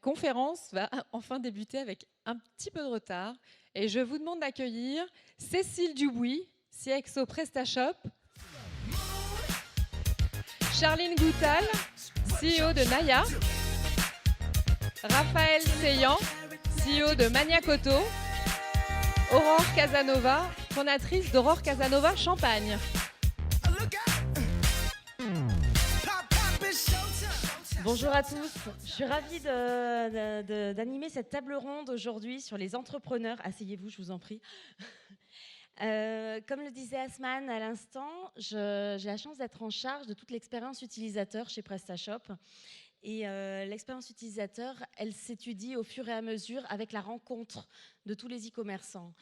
conférence va enfin débuter avec un petit peu de retard. Et je vous demande d'accueillir Cécile Dubuis, CXO PrestaShop, Charline Goutal, CEO de Naya, Raphaël Seyan, CEO de Maniacoto, Aurore Casanova, fondatrice d'Aurore Casanova Champagne. Bonjour à tous, je suis ravie d'animer cette table ronde aujourd'hui sur les entrepreneurs. Asseyez-vous, je vous en prie. Comme le disait Asman à l'instant, j'ai la chance d'être en charge de toute l'expérience utilisateur chez PrestaShop. Et l'expérience utilisateur, elle s'étudie au fur et à mesure avec la rencontre de tous les e-commerçants.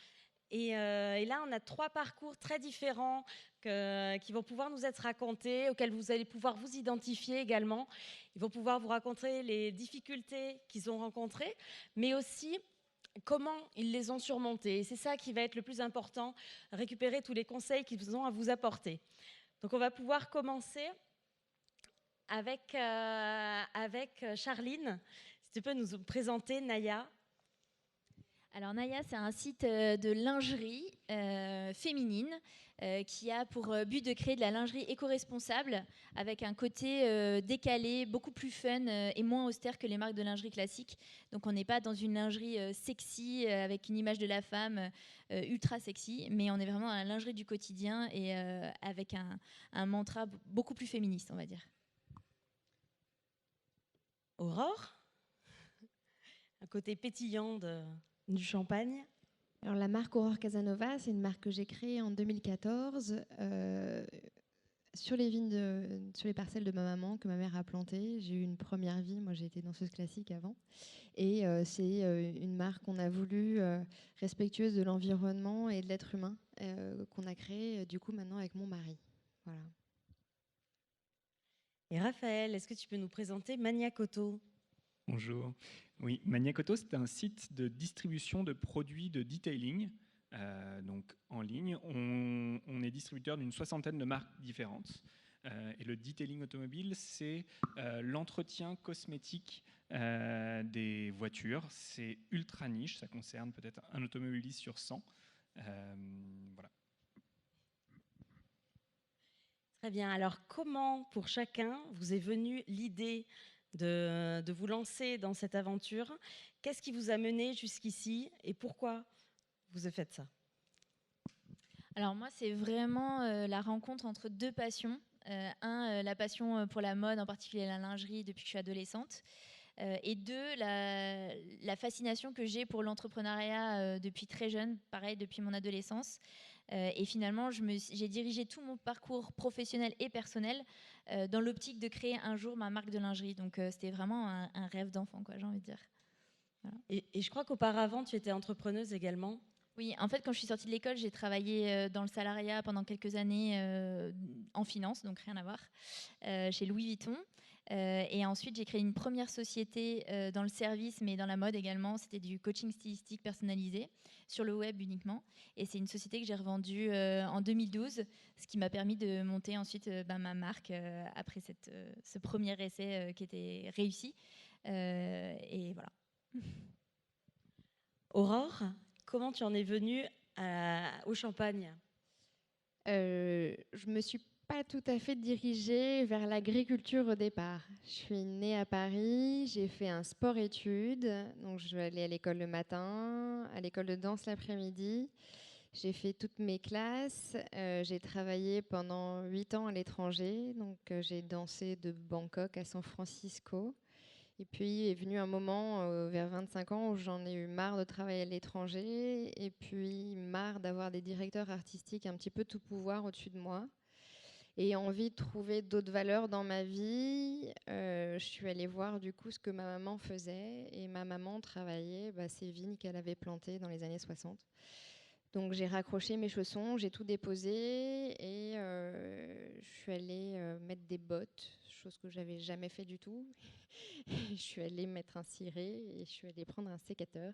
Et là, on a 3 parcours très différents qui vont pouvoir nous être racontés, auxquels vous allez pouvoir vous identifier également. Ils vont pouvoir vous raconter les difficultés qu'ils ont rencontrées, mais aussi comment ils les ont surmontées. Et c'est ça qui va être le plus important, récupérer tous les conseils qu'ils ont à vous apporter. Donc on va pouvoir commencer avec Charline. Si tu peux nous présenter Naya. Alors Naya, c'est un site de lingerie féminine qui a pour but de créer de la lingerie éco-responsable avec un côté décalé, beaucoup plus fun et moins austère que les marques de lingerie classiques. Donc on n'est pas dans une lingerie sexy avec une image de la femme ultra sexy, mais on est vraiment dans la lingerie du quotidien et avec un mantra beaucoup plus féministe, on va dire. Aurore, un côté pétillant du champagne. Alors la marque Aurore Casanova, c'est une marque que j'ai créée en 2014 sur les vignes, sur les parcelles de ma maman que ma mère a plantées. J'ai eu une première vie, moi j'ai été danseuse classique avant. Et c'est une marque qu'on a voulu respectueuse de l'environnement et de l'être humain qu'on a créée du coup maintenant avec mon mari. Voilà. Et Raphaël, est-ce que tu peux nous présenter Maniacoto ? Bonjour. Oui, Maniacoto, c'est un site de distribution de produits de detailing, donc en ligne. On est distributeur d'une 60aine de marques différentes. Et le detailing automobile, c'est l'entretien cosmétique des voitures. C'est ultra niche, ça concerne peut-être un automobiliste sur 100. Voilà. Très bien. Alors, comment, pour chacun, vous est venue l'idée de vous lancer dans cette aventure? Qu'est-ce qui vous a mené jusqu'ici et pourquoi vous avez fait ça? Alors moi, c'est vraiment la rencontre entre 2 passions. La passion pour la mode, en particulier la lingerie, depuis que je suis adolescente. Et 2, la fascination que j'ai pour l'entrepreneuriat depuis très jeune, pareil, depuis mon adolescence. Et finalement, j'ai dirigé tout mon parcours professionnel et personnel dans l'optique de créer un jour ma marque de lingerie. Donc c'était vraiment un rêve d'enfant, quoi, j'ai envie de dire. Voilà. Et je crois qu'auparavant, tu étais entrepreneuse également. Oui, en fait, quand je suis sortie de l'école, j'ai travaillé dans le salariat pendant quelques années en finance, donc rien à voir, chez Louis Vuitton. Et ensuite, j'ai créé une première société dans le service, mais dans la mode également. C'était du coaching stylistique personnalisé, sur le web uniquement. Et c'est une société que j'ai revendue en 2012, ce qui m'a permis de monter ensuite ma marque après ce premier essai qui était réussi. Et voilà. Aurore, comment tu en es venue au champagne? Je me suis pas tout à fait dirigée vers l'agriculture au départ. Je suis née à Paris, j'ai fait un sport-études, donc je vais aller à l'école le matin, à l'école de danse l'après-midi. J'ai fait toutes mes classes, j'ai travaillé pendant 8 ans à l'étranger, donc j'ai dansé de Bangkok à San Francisco. Et puis est venu un moment vers 25 ans où j'en ai eu marre de travailler à l'étranger et puis marre d'avoir des directeurs artistiques un petit peu tout pouvoir au-dessus de moi. Et envie de trouver d'autres valeurs dans ma vie, je suis allée voir du coup ce que ma maman faisait. Et ma maman travaillait ces vignes qu'elle avait plantées dans les années 60. Donc j'ai raccroché mes chaussons, j'ai tout déposé et je suis allée mettre des bottes, chose que j'avais jamais fait du tout. Je suis allée mettre un ciré et je suis allée prendre un sécateur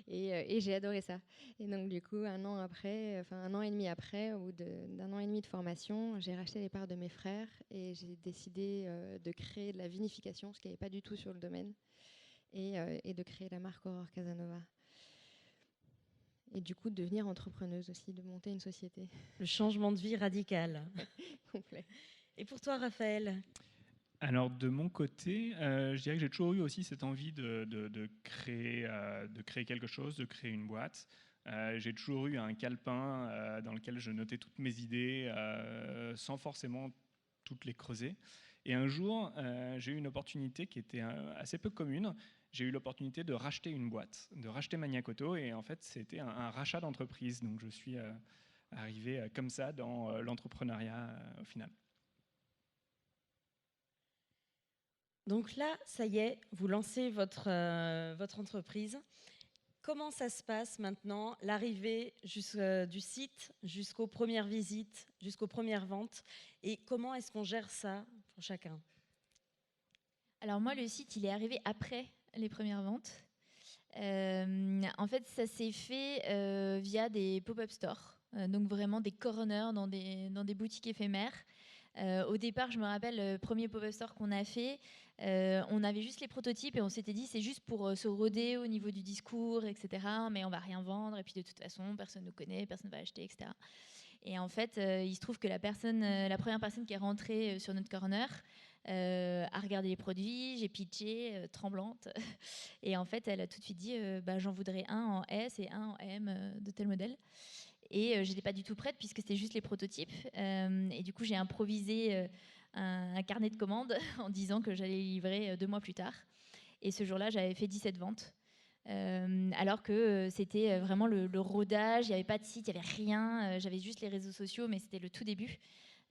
et j'ai adoré ça. Et donc du coup, un an et demi après, au bout d'un an et demi de formation, j'ai racheté les parts de mes frères et j'ai décidé de créer de la vinification, ce qu'il n'y avait pas du tout sur le domaine. et de créer la marque Aurore Casanova. Et du coup, de devenir entrepreneuse aussi, de monter une société. Le changement de vie radical. Complet. Et pour toi, Raphaël? Alors de mon côté, je dirais que j'ai toujours eu aussi cette envie de créer quelque chose, de créer une boîte. J'ai toujours eu un calepin dans lequel je notais toutes mes idées sans forcément toutes les creuser. Et un jour, j'ai eu une opportunité qui était assez peu commune. J'ai eu l'opportunité de racheter une boîte, de racheter Magnacoto. Et en fait, c'était un rachat d'entreprise. Donc je suis arrivé comme ça dans l'entrepreneuriat au final. Donc là, ça y est, vous lancez votre entreprise. Comment ça se passe maintenant, l'arrivée du site jusqu'aux premières visites, jusqu'aux premières ventes? Et comment est-ce qu'on gère ça pour chacun? Alors moi, le site, il est arrivé après les premières ventes. En fait, ça s'est fait via des pop-up stores, donc vraiment des corners dans des boutiques éphémères. Au départ, je me rappelle, le premier pop-up store qu'on a fait, on avait juste les prototypes et on s'était dit c'est juste pour se roder au niveau du discours, etc. Mais on va rien vendre et puis de toute façon, personne ne nous connaît, personne ne va acheter, etc. Et en fait, il se trouve que la première personne qui est rentrée sur notre corner a regardé les produits, j'ai pitché, tremblante. Et en fait, elle a tout de suite dit j'en voudrais un en S et un en M de tel modèle. Et je n'étais pas du tout prête puisque c'était juste les prototypes. Et du coup, j'ai improvisé un carnet de commandes en disant que j'allais livrer 2 mois plus tard. Et ce jour-là, j'avais fait 17 ventes. Alors que c'était vraiment le rodage, il n'y avait pas de site, il n'y avait rien. J'avais juste les réseaux sociaux, mais c'était le tout début.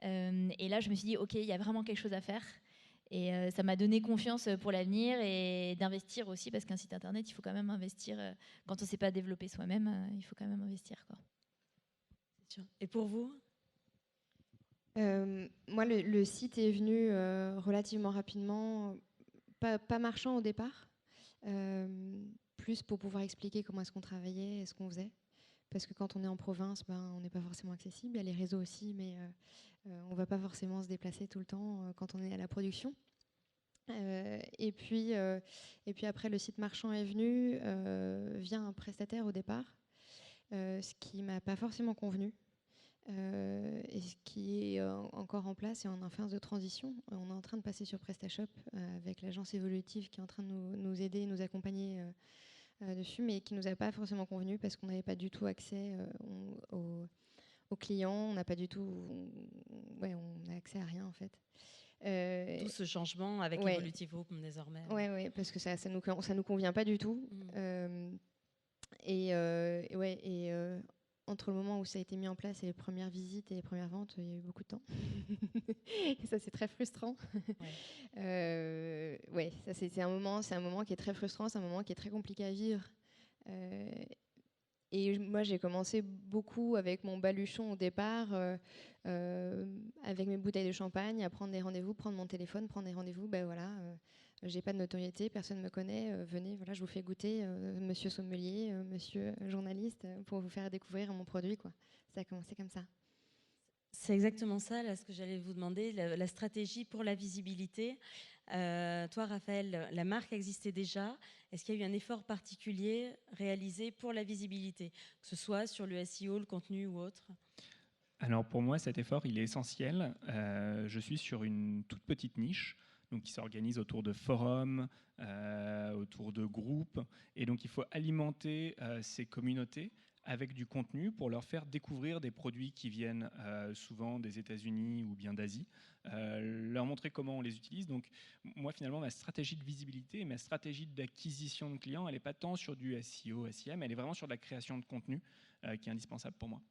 Et là, je me suis dit, OK, il y a vraiment quelque chose à faire. Et ça m'a donné confiance pour l'avenir et d'investir aussi, parce qu'un site internet, il faut quand même investir. Quand on ne sait pas développer soi-même, il faut quand même investir, quoi. Et pour vous? Moi, le site est venu relativement rapidement, pas marchand au départ, plus pour pouvoir expliquer comment est-ce qu'on travaillait et ce qu'on faisait. Parce que quand on est en province, on n'est pas forcément accessible. Il y a les réseaux aussi, mais on ne va pas forcément se déplacer tout le temps quand on est à la production. Et puis après, le site marchand est venu via un prestataire au départ, ce qui ne m'a pas forcément convenu. Et ce qui est encore en place et en phase de transition. On est en train de passer sur PrestaShop avec l'agence évolutive qui est en train de nous aider et nous accompagner dessus, mais qui ne nous a pas forcément convenu parce qu'on n'avait pas du tout accès aux clients, on n'a pas du tout... on n'a accès à rien en fait. Tout ce changement avec Evolutive Group désormais. Oui, parce que ça nous convient pas du tout. Entre le moment où ça a été mis en place et les premières visites et les premières ventes, il y a eu beaucoup de temps. Et ça, c'est très frustrant. Ça, c'est un moment qui est très frustrant, c'est un moment qui est très compliqué à vivre. Et moi, j'ai commencé beaucoup avec mon baluchon au départ, avec mes bouteilles de champagne, à prendre des rendez-vous, prendre mon téléphone, prendre des rendez-vous. J'ai pas de notoriété, personne ne me connaît. Venez, voilà, je vous fais goûter, monsieur sommelier, monsieur journaliste, pour vous faire découvrir mon produit, quoi. Ça a commencé comme ça. C'est exactement ça, là, ce que j'allais vous demander, la stratégie pour la visibilité. Toi, Raphaël, la marque existait déjà. Est-ce qu'il y a eu un effort particulier réalisé pour la visibilité, que ce soit sur le SEO, le contenu ou autre? Alors pour moi, cet effort, il est essentiel. Je suis sur une toute petite niche, donc qui s'organise autour de forums, autour de groupes, et donc il faut alimenter ces communautés avec du contenu pour leur faire découvrir des produits qui viennent souvent des États-Unis ou bien d'Asie, leur montrer comment on les utilise. Donc moi, finalement, ma stratégie de visibilité et ma stratégie d'acquisition de clients, elle n'est pas tant sur du SEO, SEM, elle est vraiment sur de la création de contenu qui est indispensable pour moi.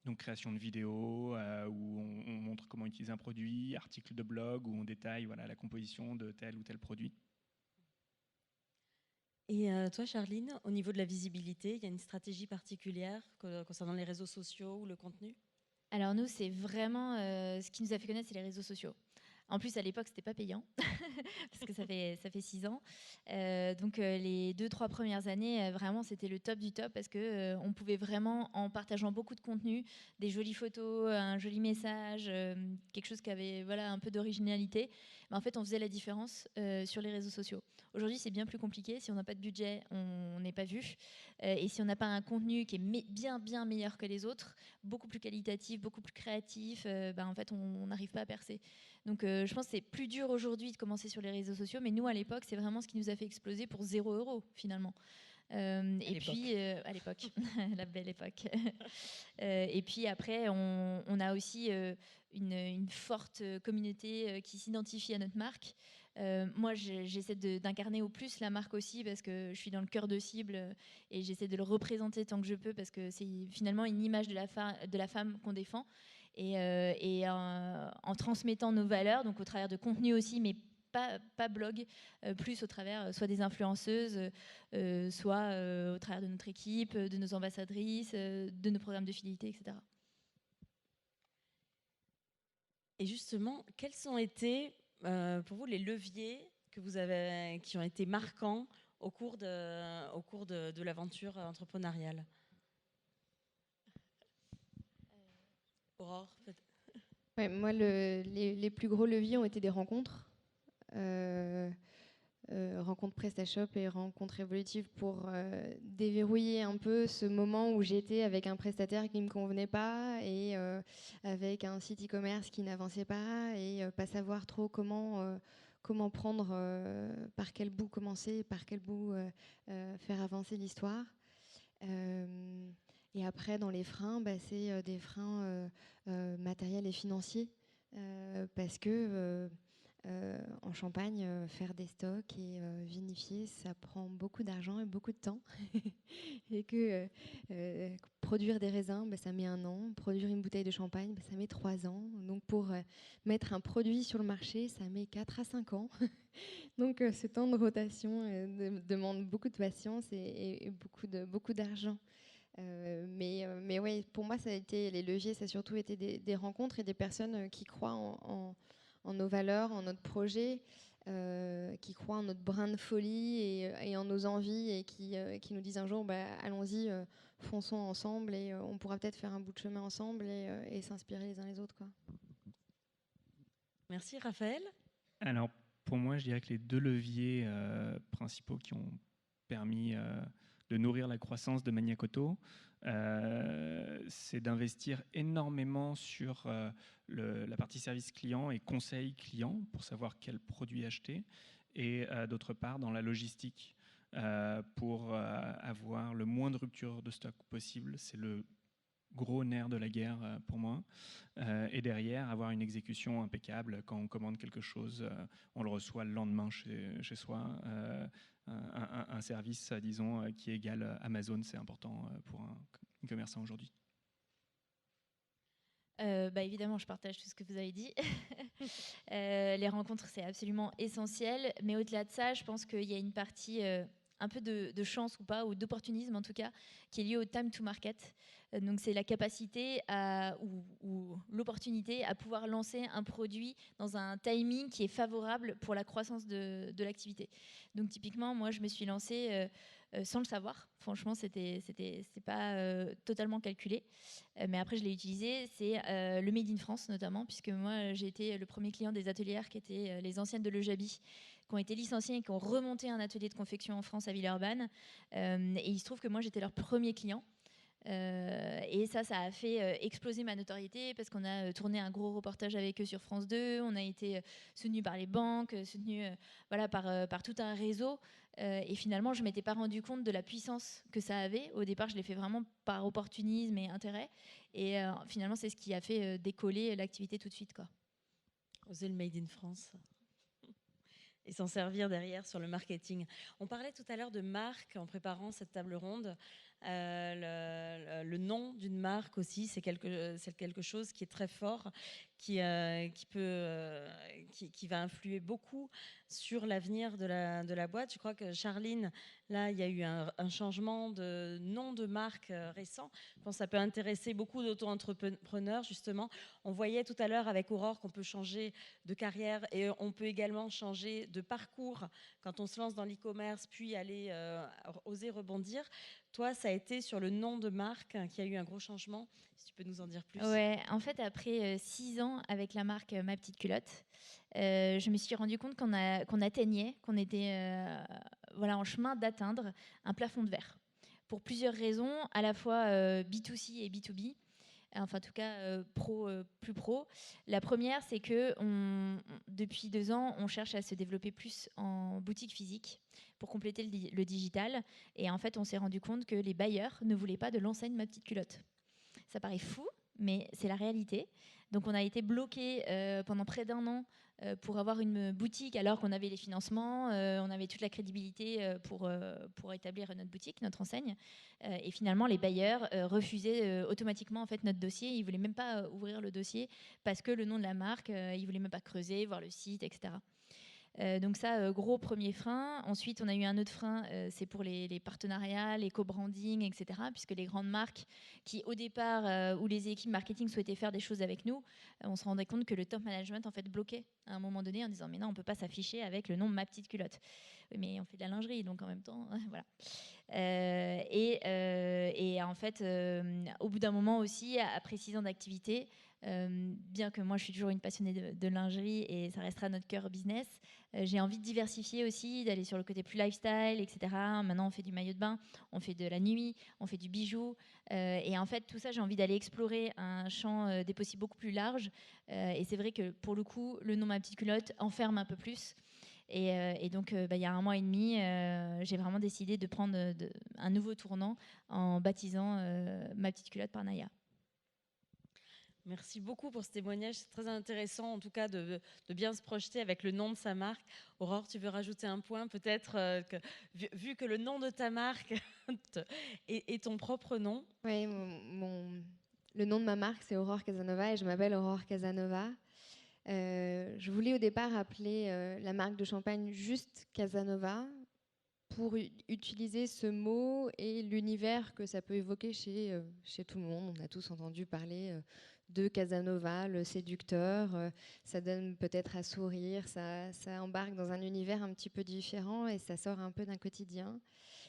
Donc création de vidéos où on montre comment utiliser un produit, articles de blog où on détaille la composition de tel ou tel produit. Et toi, Charline, au niveau de la visibilité, il y a une stratégie particulière concernant les réseaux sociaux ou le contenu? Alors nous, c'est vraiment ce qui nous a fait connaître, c'est les réseaux sociaux. En plus, à l'époque, c'était pas payant, parce que ça fait 6 ans. Donc, les 2-3 premières années, vraiment, c'était le top du top, parce que on pouvait vraiment, en partageant beaucoup de contenu, des jolies photos, un joli message, quelque chose qui avait voilà, un peu d'originalité, mais en fait, on faisait la différence sur les réseaux sociaux. Aujourd'hui, c'est bien plus compliqué. Si on n'a pas de budget, on n'est pas vu. Et si on n'a pas un contenu qui est bien meilleur que les autres, beaucoup plus qualitatif, beaucoup plus créatif, en fait, on n'arrive pas à percer. Donc, je pense que c'est plus dur aujourd'hui de commencer sur les réseaux sociaux, mais nous, à l'époque, c'est vraiment ce qui nous a fait exploser pour 0 € finalement. Et puis, à l'époque, la belle époque. Et puis après, on a aussi une forte communauté qui s'identifie à notre marque. Moi, j'essaie d'incarner au plus la marque aussi, parce que je suis dans le cœur de cible et j'essaie de le représenter tant que je peux, parce que c'est finalement une image de la femme qu'on défend. Et en transmettant nos valeurs, donc au travers de contenu aussi, mais pas blog, plus au travers soit des influenceuses, soit au travers de notre équipe, de nos ambassadrices, de nos programmes de fidélité, etc. Et justement, quels ont été pour vous les leviers qui ont été marquants au cours de l'aventure entrepreneuriale? Aurore, peut-être. Ouais, moi, les plus gros leviers ont été des rencontres. Rencontres PrestaShop et rencontres évolutives pour déverrouiller un peu ce moment où j'étais avec un prestataire qui ne me convenait pas et avec un site e-commerce qui n'avançait pas et pas savoir trop comment prendre, par quel bout commencer, par quel bout faire avancer l'histoire. Et après, dans les freins, c'est des freins matériels et financiers parce que en Champagne, faire des stocks et vinifier, ça prend beaucoup d'argent et beaucoup de temps. Et que produire des raisins, ça met 1 an. Produire une bouteille de champagne, ça met 3 ans. Donc pour mettre un produit sur le marché, ça met 4 à 5 ans. Donc ce temps de rotation demande beaucoup de patience et beaucoup d'argent. Mais ouais, pour moi, ça a été les leviers, ça a surtout été des rencontres et des personnes qui croient en nos valeurs, en notre projet, qui croient en notre brin de folie et en nos envies et qui nous disent un jour, allons-y, fonçons ensemble et on pourra peut-être faire un bout de chemin ensemble et s'inspirer les uns les autres, quoi. Merci Raphaël. Alors, pour moi, je dirais que les 2 leviers principaux qui ont permis de nourrir la croissance de Maniacoto, c'est d'investir énormément sur la partie service client et conseil client pour savoir quel produit acheter, et d'autre part dans la logistique pour avoir le moins de rupture de stock possible. C'est le gros nerf de la guerre pour moi. Et derrière, avoir une exécution impeccable. Quand on commande quelque chose, on le reçoit le lendemain chez soi. Un service, disons, qui égale Amazon, c'est important pour un commerçant aujourd'hui. Évidemment, je partage tout ce que vous avez dit. Les rencontres, c'est absolument essentiel. Mais au-delà de ça, je pense qu'il y a une partie un peu de chance ou pas, ou d'opportunisme en tout cas, qui est liée au time to market. Donc c'est la capacité ou l'opportunité à pouvoir lancer un produit dans un timing qui est favorable pour la croissance de l'activité. Donc typiquement, moi je me suis lancée sans le savoir. Franchement, c'est pas totalement calculé. Mais après, je l'ai utilisé. C'est le Made in France notamment, puisque moi j'ai été le premier client des atelières qui étaient les anciennes de Le Jabi, qui ont été licenciées et qui ont remonté un atelier de confection en France à Villeurbanne. Et il se trouve que moi j'étais leur premier client. Et ça a fait exploser ma notoriété, parce qu'on a tourné un gros reportage avec eux sur France 2, on a été soutenu par les banques, soutenu par tout un réseau, et finalement je ne m'étais pas rendu compte de la puissance que ça avait. Au départ, je l'ai fait vraiment par opportunisme et intérêt, et finalement c'est ce qui a fait décoller l'activité tout de suite, quoi. Oser le Made in France et s'en servir derrière sur le marketing. On parlait tout à l'heure de marque en préparant cette table ronde. Le le nom d'une marque aussi, c'est quelque chose qui est très fort, qui va influer beaucoup sur l'avenir de la boîte. Je crois que Charline, là, il y a eu un changement de nom de marque récent. Je pense que ça peut intéresser beaucoup d'auto-entrepreneurs, justement. On voyait tout à l'heure avec Aurore qu'on peut changer de carrière et on peut également changer de parcours quand on se lance dans l'e-commerce, puis aller oser rebondir. Toi, ça a été sur le nom de marque qu'il y a eu un gros changement. Si tu peux nous en dire plus. Ouais, en fait, après 6 ans avec la marque Ma Petite Culotte, je me suis rendu compte qu'on atteignait, qu'on était en chemin d'atteindre un plafond de verre. Pour plusieurs raisons, à la fois B2C et B2B. Enfin, en tout cas, plus pro. La première, c'est que depuis 2 ans, on cherche à se développer plus en boutique physique pour compléter le digital. Et en fait, on s'est rendu compte que les bailleurs ne voulaient pas de l'enseigne Ma Petite Culotte. Ça paraît fou, mais c'est la réalité. Donc, on a été bloqué pendant près d'1 an pour avoir une boutique, alors qu'on avait les financements, on avait toute la crédibilité pour établir notre boutique, notre enseigne. Et finalement, les bailleurs refusaient automatiquement en fait, notre dossier. Ils ne voulaient même pas ouvrir le dossier parce que le nom de la marque, ils ne voulaient même pas creuser, voir le site, etc. Donc ça, gros premier frein. Ensuite, on a eu un autre frein, c'est pour les partenariats, les co-branding, etc. Puisque les grandes marques qui, au départ, où les équipes marketing souhaitaient faire des choses avec nous, on se rendait compte que le top management en fait bloquait à un moment donné en disant mais non, on ne peut pas s'afficher avec le nom Ma Petite Culotte. Oui, mais on fait de la lingerie, donc en même temps, voilà. Et en fait, au bout d'un moment aussi, après 6 ans d'activité, bien que moi je suis toujours une passionnée de lingerie et ça restera notre cœur business, j'ai envie de diversifier aussi, d'aller sur le côté plus lifestyle, etc. Maintenant on fait du maillot de bain, on fait de la nuit, on fait du bijou, et en fait tout ça j'ai envie d'aller explorer un champ des possibles beaucoup plus large, et c'est vrai que pour le coup le nom Ma Petite Culotte enferme un peu plus. Et donc, il y a 1 mois et demi, j'ai vraiment décidé de prendre un nouveau tournant en baptisant Ma Petite Culotte par Naya. Merci beaucoup pour ce témoignage. C'est très intéressant, en tout cas, de bien se projeter avec le nom de sa marque. Aurore, tu veux rajouter un point, peut-être, vu que le nom de ta marque est ton propre nom. Oui, le nom de ma marque, c'est Aurore Casanova et je m'appelle Aurore Casanova. Je voulais au départ appeler la marque de champagne juste Casanova pour utiliser ce mot et l'univers que ça peut évoquer chez tout le monde. On a tous entendu parler de Casanova, le séducteur. Ça donne peut-être à sourire, ça embarque dans un univers un petit peu différent et ça sort un peu d'un quotidien.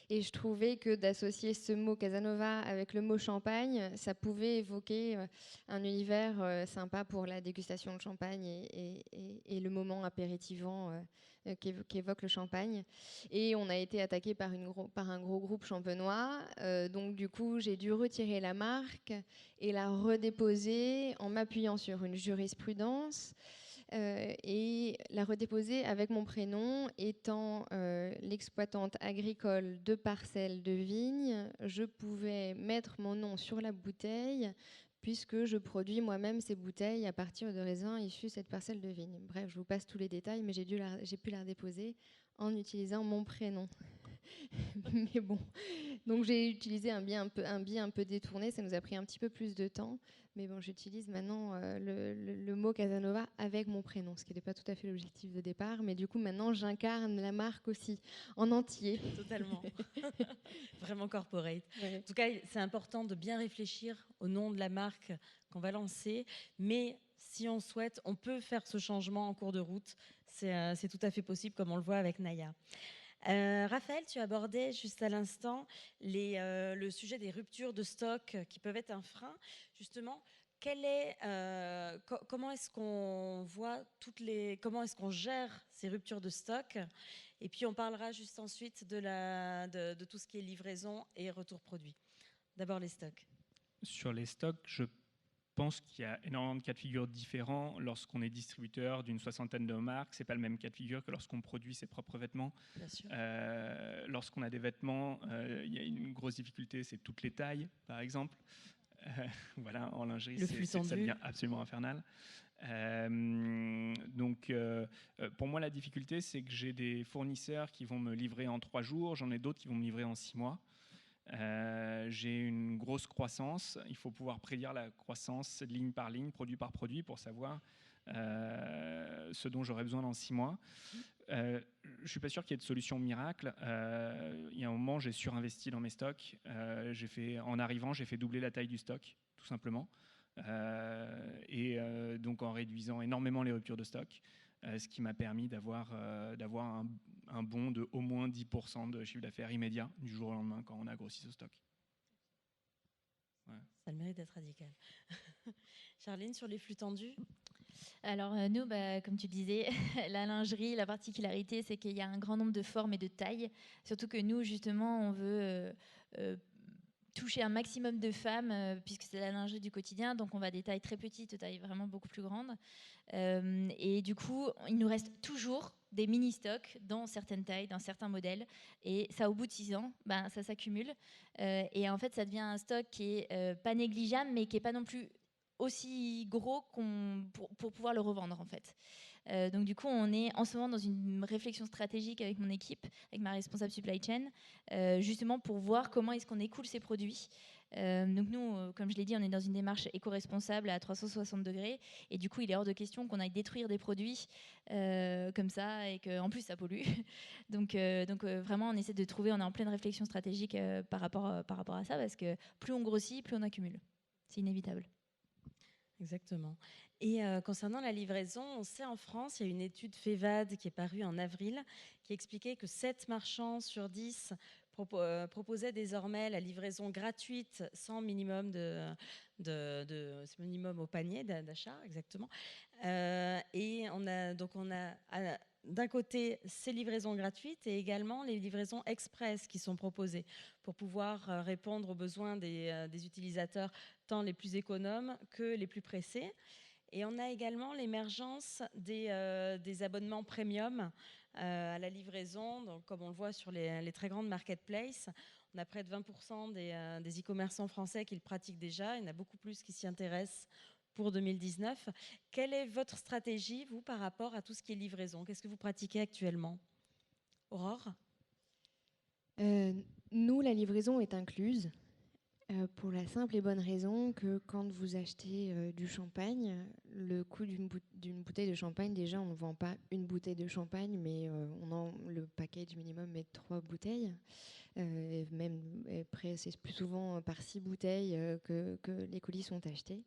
Et je trouvais que d'associer ce mot Casanova avec le mot champagne, ça pouvait évoquer un univers sympa pour la dégustation de champagne et le moment apéritivant qu'évoque le champagne. Et on a été attaqué par un gros groupe champenois. Donc du coup, j'ai dû retirer la marque et la redéposer en m'appuyant sur une jurisprudence. Et la redéposer avec mon prénom. Étant l'exploitante agricole de parcelles de vignes, je pouvais mettre mon nom sur la bouteille puisque je produis moi-même ces bouteilles à partir de raisins issus de cette parcelle de vigne. Bref, je vous passe tous les détails, mais j'ai pu la redéposer en utilisant mon prénom. Mais bon, donc j'ai utilisé un biais un peu détourné, ça nous a pris un petit peu plus de temps, mais bon, j'utilise maintenant le mot Casanova avec mon prénom, ce qui n'était pas tout à fait l'objectif de départ, mais du coup maintenant j'incarne la marque aussi en entier. Totalement, vraiment corporate. Ouais. En tout cas, c'est important de bien réfléchir au nom de la marque qu'on va lancer, mais si on souhaite, on peut faire ce changement en cours de route, c'est tout à fait possible comme on le voit avec Naya. Raphaël, tu abordais juste à l'instant le sujet des ruptures de stock qui peuvent être un frein. Justement, comment est-ce qu'on voit comment est-ce qu'on gère ces ruptures de stock? Et puis on parlera juste ensuite de tout ce qui est livraison et retour produit. D'abord les stocks. Sur les stocks, je pense qu'il y a énormément de cas de figure différents. Lorsqu'on est distributeur d'une 60aine de marques, ce n'est pas le même cas de figure que lorsqu'on produit ses propres vêtements. Bien sûr. Lorsqu'on a des vêtements, il y a une grosse difficulté, c'est toutes les tailles, par exemple. Voilà, en lingerie, ça devient absolument infernal. Donc, pour moi, la difficulté, c'est que j'ai des fournisseurs qui vont me livrer en 3 jours, j'en ai d'autres qui vont me livrer en 6 mois. J'ai une grosse croissance. Il faut pouvoir prédire la croissance ligne par ligne, produit par produit, pour savoir ce dont j'aurai besoin dans 6 mois. Je ne suis pas sûr qu'il y ait de solution miracle. Il y a un moment, j'ai surinvesti dans mes stocks. En arrivant, j'ai fait doubler la taille du stock, tout simplement. Donc en réduisant énormément les ruptures de stock, ce qui m'a permis d'avoir un bond de au moins 10% de chiffre d'affaires immédiat du jour au lendemain quand on a grossi ce stock. Ouais. Ça a le mérite d'être radical. Charline, sur les flux tendus? Alors nous, comme tu disais, la lingerie, la particularité, c'est qu'il y a un grand nombre de formes et de tailles. Surtout que nous, justement, on veut toucher un maximum de femmes, puisque c'est la lingerie du quotidien. Donc on va des tailles très petites aux tailles vraiment beaucoup plus grandes. Et du coup, il nous reste toujours des mini-stocks dans certaines tailles, dans certains modèles. Et ça, au bout de 6 ans, ça s'accumule. Et en fait, ça devient un stock qui est pas négligeable, mais qui n'est pas non plus aussi gros pour pouvoir le revendre en fait. Donc du coup, on est en ce moment dans une réflexion stratégique avec mon équipe, avec ma responsable supply chain, justement pour voir comment est-ce qu'on écoule ces produits. Donc nous, comme je l'ai dit, on est dans une démarche éco-responsable à 360 degrés, et du coup, il est hors de question qu'on aille détruire des produits comme ça, et qu'en plus, ça pollue. Donc vraiment, on essaie de trouver, on est en pleine réflexion stratégique par rapport à ça, parce que plus on grossit, plus on accumule. C'est inévitable. Exactement. Et concernant la livraison, on sait en France, il y a une étude FEVAD qui est parue en avril qui expliquait que 7 marchands sur 10 proposaient désormais la livraison gratuite sans minimum minimum au panier d'achat, exactement. Et on a d'un côté ces livraisons gratuites et également les livraisons express qui sont proposées pour pouvoir répondre aux besoins des utilisateurs, tant les plus économes que les plus pressés. Et on a également l'émergence des abonnements premium à la livraison. Donc, comme on le voit sur les très grandes marketplaces, on a près de 20% des e-commerçants français qui le pratiquent déjà. Il y en a beaucoup plus qui s'y intéressent pour 2019. Quelle est votre stratégie, vous, par rapport à tout ce qui est livraison? Qu'est-ce que vous pratiquez actuellement? Aurore? Nous, la livraison est incluse. Pour la simple et bonne raison que quand vous achetez du champagne, le coût d'une bouteille de champagne, déjà on ne vend pas une bouteille de champagne, mais le package minimum est 3 bouteilles. C'est plus souvent par 6 bouteilles que les colis sont achetés.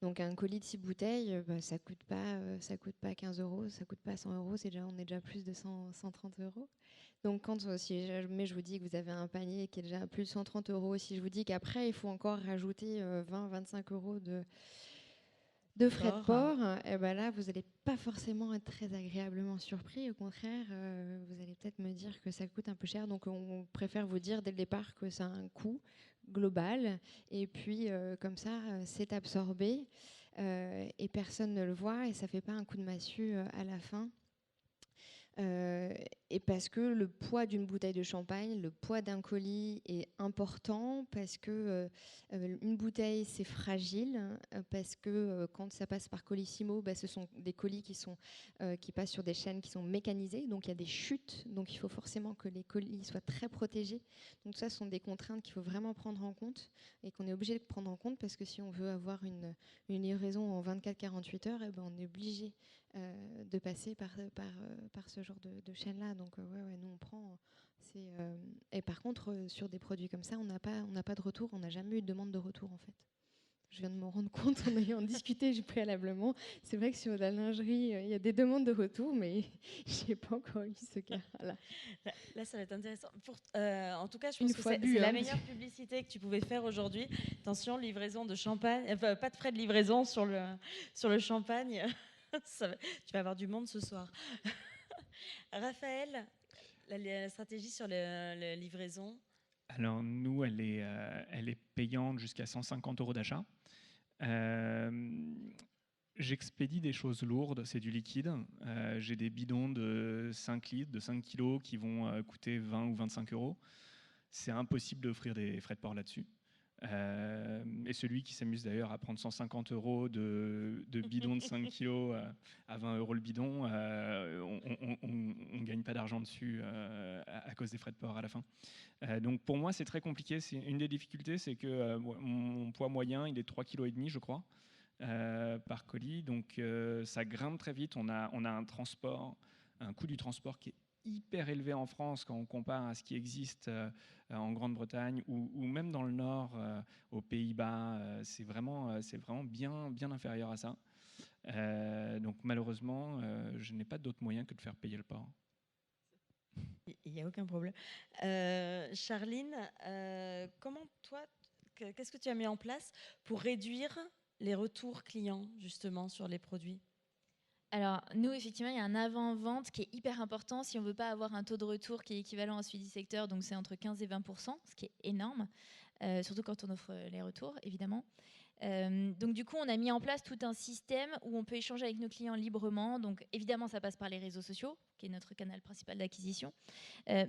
Donc un colis de 6 bouteilles, ça coûte pas 15 euros, ça coûte pas 100 euros, on est déjà plus de 130 euros. Donc si je vous dis que vous avez un panier qui est déjà à plus de 130 euros, si je vous dis qu'après il faut encore rajouter 20-25 euros de frais de port, et là vous n'allez pas forcément être très agréablement surpris. Au contraire, vous allez peut-être me dire que ça coûte un peu cher. Donc on préfère vous dire dès le départ que ça a un coût global, et puis comme ça c'est absorbé et personne ne le voit et ça fait pas un coup de massue à la fin. Et parce que le poids d'une bouteille de champagne, le poids d'un colis est important, parce que une bouteille c'est fragile, parce que quand ça passe par Colissimo, ce sont des colis qui passent sur des chaînes qui sont mécanisées, donc il y a des chutes, donc il faut forcément que les colis soient très protégés. Donc ça, ce sont des contraintes qu'il faut vraiment prendre en compte et qu'on est obligé de prendre en compte, parce que si on veut avoir une livraison en 24-48 heures, on est obligé de passer par ce genre de chaîne-là. Donc nous on prend. Et par contre, sur des produits comme ça, on n'a pas de retour. On n'a jamais eu de demande de retour en fait. Je viens de me rendre compte en ayant discuté préalablement. C'est vrai que sur la lingerie, il y a des demandes de retour, mais je n'ai pas encore eu ce cas-là. Là, ça va être intéressant. En tout cas, je pense que c'est la meilleure publicité que tu pouvais faire aujourd'hui. Attention, livraison de champagne, pas de frais de livraison sur le champagne. Tu vas avoir du monde ce soir. Raphaël, la stratégie sur les livraisons? Alors nous, elle est payante jusqu'à 150 euros d'achat. J'expédie des choses lourdes, c'est du liquide. J'ai des bidons de 5 litres, de 5 kilos qui vont coûter 20 ou 25 euros. C'est impossible d'offrir des frais de port là-dessus. et celui qui s'amuse d'ailleurs à prendre 150 € de bidon de 5 kilos à 20 € le bidon, on ne gagne pas d'argent dessus à cause des frais de port à la fin. Donc pour moi, c'est très compliqué. Une des difficultés, c'est que mon poids moyen, il est 3,5 kg, je crois, par colis. Donc ça grimpe très vite. On a un coût du transport qui est hyper élevé en France quand on compare à ce qui existe en Grande-Bretagne ou même dans le Nord, aux Pays-Bas. C'est vraiment bien inférieur à ça. Donc malheureusement, je n'ai pas d'autre moyen que de faire payer le port. Il n'y a aucun problème. Charline, comment toi, qu'est-ce que tu as mis en place pour réduire les retours clients justement sur les produits ? Alors, nous, effectivement, il y a un avant-vente qui est hyper important si on ne veut pas avoir un taux de retour qui est équivalent à celui du secteur, donc c'est entre 15 et 20%, ce qui est énorme, surtout quand on offre les retours, évidemment. Donc du coup, on a mis en place tout un système où on peut échanger avec nos clients librement. Donc évidemment, ça passe par les réseaux sociaux, qui est notre canal principal d'acquisition,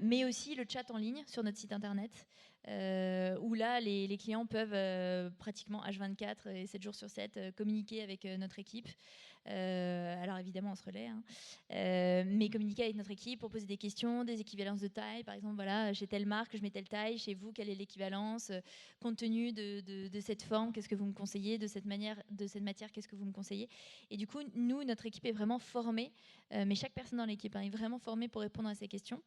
mais aussi le chat en ligne sur notre site internet, où là, les clients peuvent pratiquement H24 et 7 jours sur 7 communiquer avec notre équipe. Alors évidemment, on se relaie, hein, mais communiquer avec notre équipe pour poser des questions, des équivalences de taille. Par exemple, voilà, chez telle marque, je mets telle taille. Chez vous, quelle est l'équivalence ? Compte tenu de cette forme, qu'est-ce que vous me conseillez ? De cette matière, qu'est-ce que vous me conseillez ? Et du coup, nous, notre équipe est vraiment formée, mais chaque personne dans l'équipe est vraiment formée pour répondre à ces questions.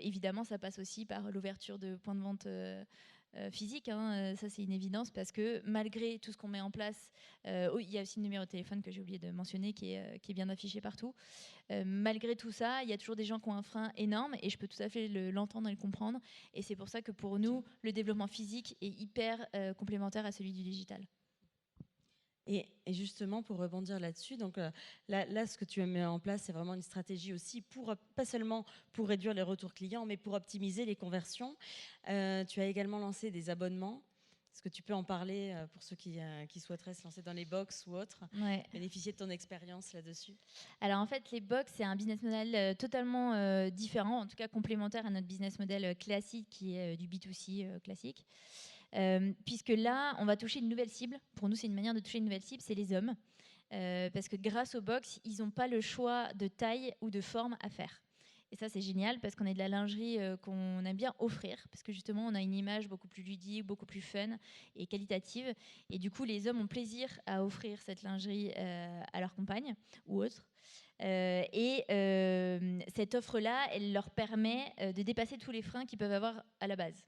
Évidemment, ça passe aussi par l'ouverture de points de vente physique, hein, ça c'est une évidence parce que malgré tout ce qu'on met en place, il y a aussi le numéro de téléphone que j'ai oublié de mentionner qui est bien affiché partout. Malgré tout ça, il y a toujours des gens qui ont un frein énorme et je peux tout à fait l'entendre et le comprendre. Et c'est pour ça que pour nous, le développement physique est hyper complémentaire à celui du digital. Et justement, pour rebondir là-dessus, donc là, ce que tu as mis en place, c'est vraiment une stratégie aussi, pas seulement pour réduire les retours clients, mais pour optimiser les conversions. Tu as également lancé des abonnements. Est-ce que tu peux en parler pour ceux qui souhaiteraient se lancer dans les box ou autres, bénéficier de ton expérience là-dessus ? Alors en fait, les box, c'est un business model totalement différent, en tout cas complémentaire à notre business model classique qui est du B2C classique. Puisque là, on va toucher une nouvelle cible. Pour nous, c'est une manière de toucher une nouvelle cible, c'est les hommes. Parce que grâce aux box, ils n'ont pas le choix de taille ou de forme à faire. Et ça, c'est génial parce qu'on est de la lingerie qu'on aime bien offrir. Parce que justement, on a une image beaucoup plus ludique, beaucoup plus fun et qualitative. Et du coup, les hommes ont plaisir à offrir cette lingerie à leur compagne ou autre. Cette offre-là, elle leur permet de dépasser tous les freins qu'ils peuvent avoir à la base.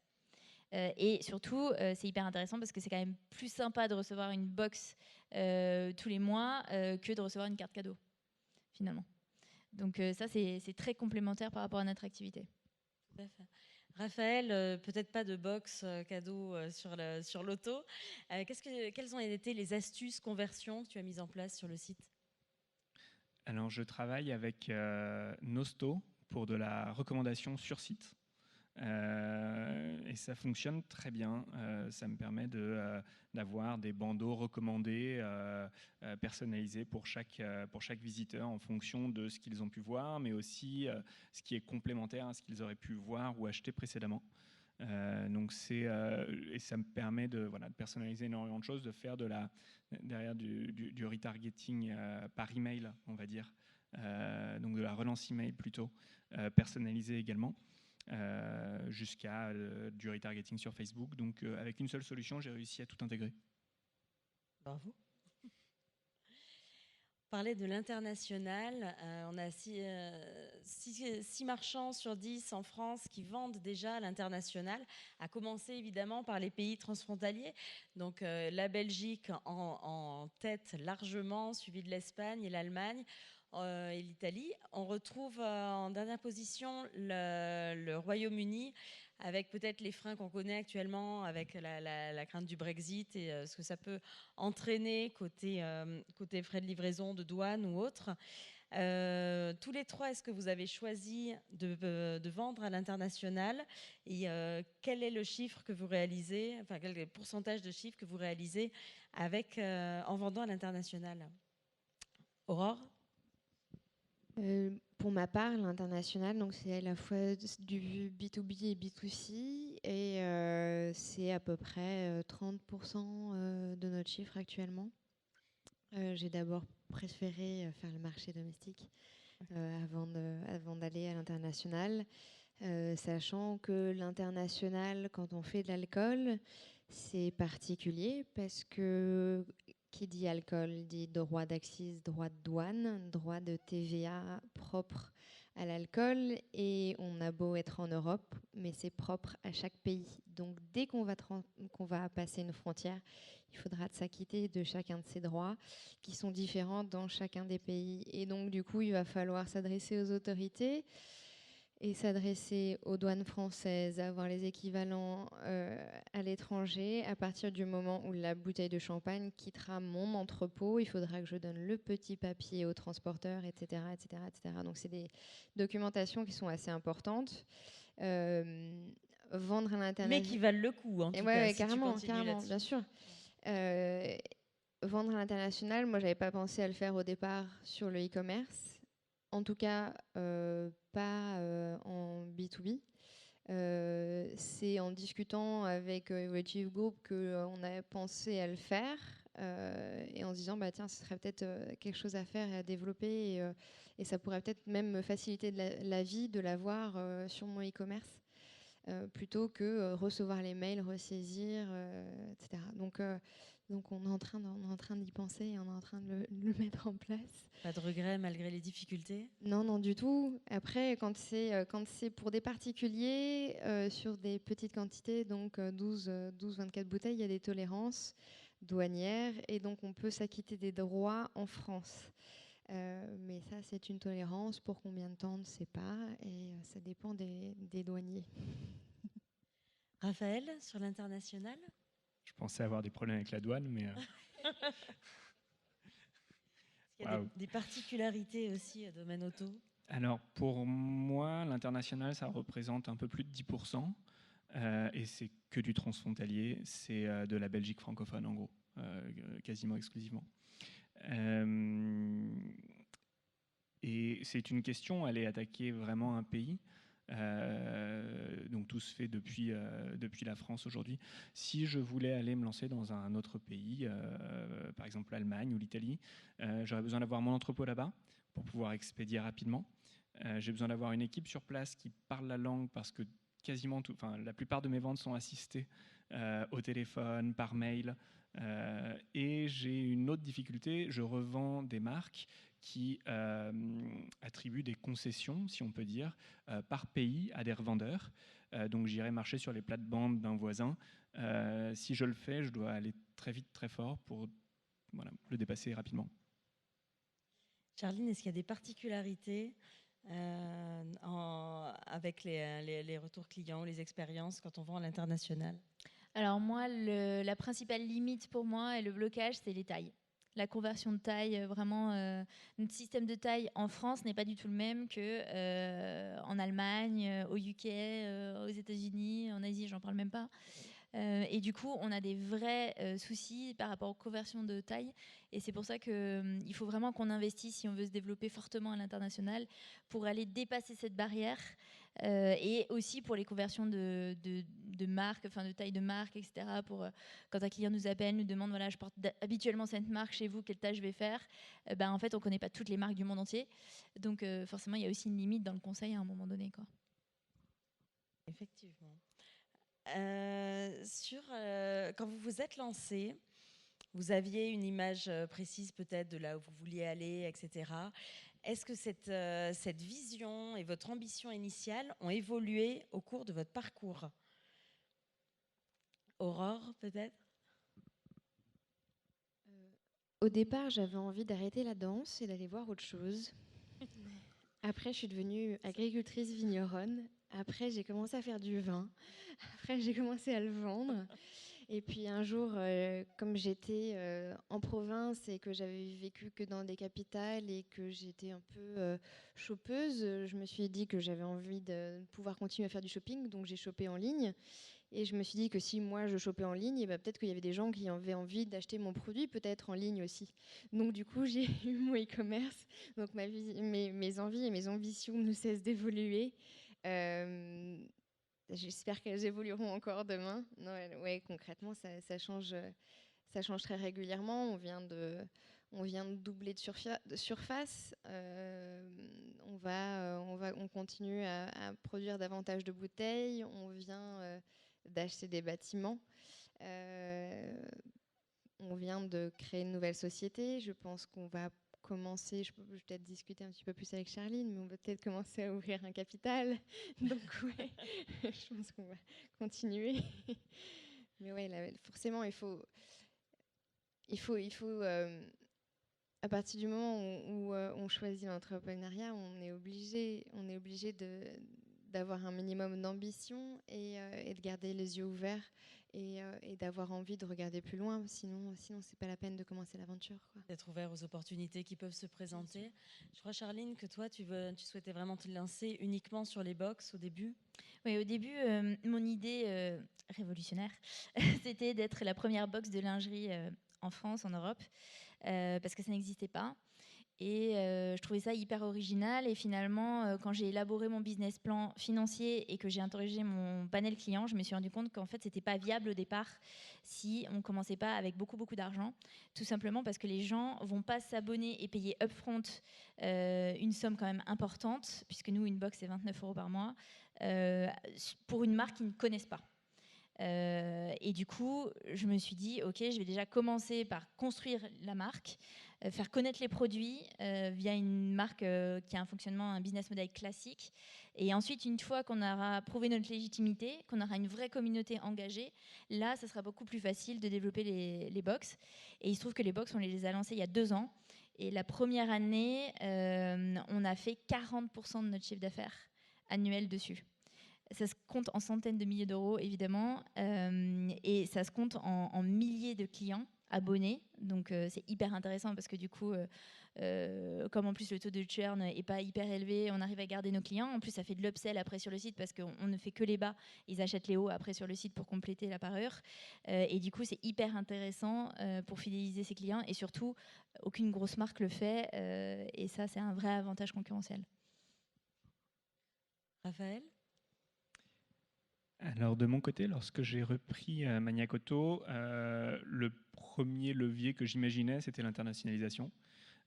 Et surtout, c'est hyper intéressant parce que c'est quand même plus sympa de recevoir une box tous les mois que de recevoir une carte cadeau, finalement. Donc ça, c'est très complémentaire par rapport à notre activité. Tout à fait. Raphaël, peut-être pas de box cadeau sur l'auto. Quelles ont été les astuces conversion que tu as mises en place sur le site ? Alors, je travaille avec Nosto pour de la recommandation sur site. Et ça fonctionne très bien. Ça me permet d'avoir des bandeaux recommandés, personnalisés pour chaque visiteur en fonction de ce qu'ils ont pu voir, mais aussi ce qui est complémentaire à ce qu'ils auraient pu voir ou acheter précédemment. Et ça me permet de personnaliser énormément de choses, de faire derrière du retargeting par email, on va dire, donc de la relance email plutôt, personnalisée également. Jusqu'à du retargeting sur Facebook. Donc avec une seule solution, j'ai réussi à tout intégrer. Bravo. Parler de l'international, on a 6 marchands sur 10 en France qui vendent déjà à l'international, à commencer évidemment par les pays transfrontaliers. Donc la Belgique en tête largement, suivi de l'Espagne et l'Allemagne. Et l'Italie. On retrouve en dernière position le Royaume-Uni, avec peut-être les freins qu'on connaît actuellement, avec la crainte du Brexit et ce que ça peut entraîner côté frais de livraison, de douane ou autre. Tous les trois, est-ce que vous avez choisi de vendre à l'international ? Et quel est le chiffre que vous réalisez, enfin quel est le pourcentage de chiffre que vous réalisez en vendant à l'international ? Aurore ? Pour ma part, l'international, donc c'est à la fois du B2B et B2C, et c'est à peu près 30% de notre chiffre actuellement. J'ai d'abord préféré faire le marché domestique avant d'aller à l'international, sachant que l'international, quand on fait de l'alcool, c'est particulier parce que qui dit alcool dit droit d'accise, droit de douane, droit de TVA propre à l'alcool, et on a beau être en Europe, mais c'est propre à chaque pays. Donc dès qu'on va passer une frontière, il faudra s'acquitter de chacun de ces droits qui sont différents dans chacun des pays. Et donc du coup, il va falloir s'adresser aux autorités et s'adresser aux douanes françaises, avoir les équivalents à l'étranger. À partir du moment où la bouteille de champagne quittera mon entrepôt, il faudra que je donne le petit papier au transporteur, etc., etc., etc. Donc c'est des documentations qui sont assez importantes. Vendre à l'international. Mais qui valent le coup, en tout cas, ouais, si carrément, tu continues là-dessus. bien sûr. Vendre à l'international, moi, j'avais pas pensé à le faire au départ sur le e-commerce. En tout cas, pas en B2B. C'est en discutant avec Evolutive Group qu'on a pensé à le faire, et en se disant, bah, tiens, ce serait peut-être quelque chose à faire et à développer, et ça pourrait peut-être même me faciliter la vie de l'avoir sur mon e-commerce, plutôt que recevoir les mails, ressaisir, etc. Donc on est en train d'y penser et on est en train de le mettre en place. Pas de regret malgré les difficultés? Non, non, du tout. Après, quand c'est pour des particuliers, sur des petites quantités, donc 12-24 bouteilles, il y a des tolérances douanières et donc on peut s'acquitter des droits en France. Mais ça, c'est une tolérance. Pour combien de temps, on ne sait pas, et ça dépend des douaniers. Raphaël, sur l'international? Je pensais avoir des problèmes avec la douane, mais... Il y a des particularités aussi au domaine auto? Alors, pour moi, l'international, ça représente un peu plus de 10%. Et c'est que du transfrontalier. C'est de la Belgique francophone, en gros, quasiment exclusivement. Et c'est une question, aller attaquer vraiment un pays. Donc tout se fait depuis la France aujourd'hui. Si je voulais aller me lancer dans un autre pays, par exemple l'Allemagne ou l'Italie, j'aurais besoin d'avoir mon entrepôt là-bas pour pouvoir expédier rapidement. J'ai besoin d'avoir une équipe sur place qui parle la langue, parce que la plupart de mes ventes sont assistées au téléphone, par mail. Et j'ai une autre difficulté, je revends des marques qui attribuent des concessions, si on peut dire, par pays à des revendeurs. Donc j'irai marcher sur les plates-bandes d'un voisin. Si je le fais, je dois aller très vite, très fort pour le dépasser rapidement. Charline, est-ce qu'il y a des particularités avec les retours clients, les expériences quand on vend à l'international? Alors moi, la principale limite pour moi et le blocage, c'est les tailles. La conversion de taille, vraiment, notre système de taille en France n'est pas du tout le même qu'en Allemagne, au UK, aux États-Unis, en Asie, j'en parle même pas. Et du coup, on a des vrais soucis par rapport aux conversions de taille. Et c'est pour ça qu'il faut vraiment qu'on investisse si on veut se développer fortement à l'international pour aller dépasser cette barrière. Et aussi pour les conversions de marques, enfin de taille de marque, etc. Pour, quand un client nous appelle, nous demande, voilà, je porte habituellement cette marque chez vous, quelle taille je vais faire, en fait, on ne connaît pas toutes les marques du monde entier. Donc forcément, il y a aussi une limite dans le conseil à un moment donné, quoi. Effectivement. Quand vous vous êtes lancé, vous aviez une image précise peut-être de là où vous vouliez aller, etc. Est-ce que cette vision et votre ambition initiale ont évolué au cours de votre parcours? Aurore, peut-être? Au départ, j'avais envie d'arrêter la danse et d'aller voir autre chose. Après, je suis devenue agricultrice vigneronne. Après, j'ai commencé à faire du vin. Après, j'ai commencé à le vendre. Et puis un jour, comme j'étais en province et que j'avais vécu que dans des capitales et que j'étais un peu chopeuse, je me suis dit que j'avais envie de pouvoir continuer à faire du shopping. Donc j'ai shoppé en ligne. Et je me suis dit que si moi je chopais en ligne, peut-être qu'il y avait des gens qui avaient envie d'acheter mon produit, peut-être en ligne aussi. Donc du coup, j'ai eu mon e-commerce. Donc mes envies et mes ambitions ne cessent d'évoluer. J'espère qu'elles évolueront encore demain. Non, ouais, concrètement, ça change très régulièrement. On vient de doubler de surface. On continue à produire davantage de bouteilles. On vient d'acheter des bâtiments. On vient de créer une nouvelle société. Je pense qu'on va commencer, je peux peut-être discuter un petit peu plus avec Charline, mais on va peut-être commencer à ouvrir un capital. Donc ouais, je pense qu'on va continuer. Mais ouais, là, forcément, il faut à partir du moment où on choisit l'entrepreneuriat, on est obligé d'avoir un minimum d'ambition et de garder les yeux ouverts et d'avoir envie de regarder plus loin. Sinon c'est pas la peine de commencer l'aventure, quoi. D'être ouvert aux opportunités qui peuvent se présenter. Je crois, Charline, que toi, tu souhaitais vraiment te lancer uniquement sur les box au début. Oui, au début, mon idée révolutionnaire, c'était d'être la première box de lingerie en France, en Europe, parce que ça n'existait pas. Et je trouvais ça hyper original. Et finalement, quand j'ai élaboré mon business plan financier et que j'ai interrogé mon panel client, je me suis rendu compte qu'en fait, c'était pas viable au départ si on commençait pas avec beaucoup, beaucoup d'argent. Tout simplement parce que les gens vont pas s'abonner et payer upfront une somme quand même importante, puisque nous, une box, c'est 29 € par mois, pour une marque qu'ils ne connaissent pas. Et du coup, je me suis dit, ok, je vais déjà commencer par construire la marque, faire connaître les produits via une marque qui a un fonctionnement, un business model classique. Et ensuite, une fois qu'on aura prouvé notre légitimité, qu'on aura une vraie communauté engagée, là, ça sera beaucoup plus facile de développer les box. Et il se trouve que les box, on les a lancées il y a 2 ans. Et la première année, on a fait 40% de notre chiffre d'affaires annuel dessus. Ça se compte en centaines de milliers d'euros, évidemment, et ça se compte en milliers de clients abonnés. Donc, c'est hyper intéressant parce que du coup, comme en plus le taux de churn n'est pas hyper élevé, on arrive à garder nos clients. En plus, ça fait de l'upsell après sur le site parce qu'on ne fait que les bas. Ils achètent les hauts après sur le site pour compléter la parure. Et du coup, c'est hyper intéressant pour fidéliser ses clients. Et surtout, aucune grosse marque le fait. Et ça, c'est un vrai avantage concurrentiel. Raphaël ? Alors de mon côté, lorsque j'ai repris Maniacoto, le premier levier que j'imaginais, c'était l'internationalisation.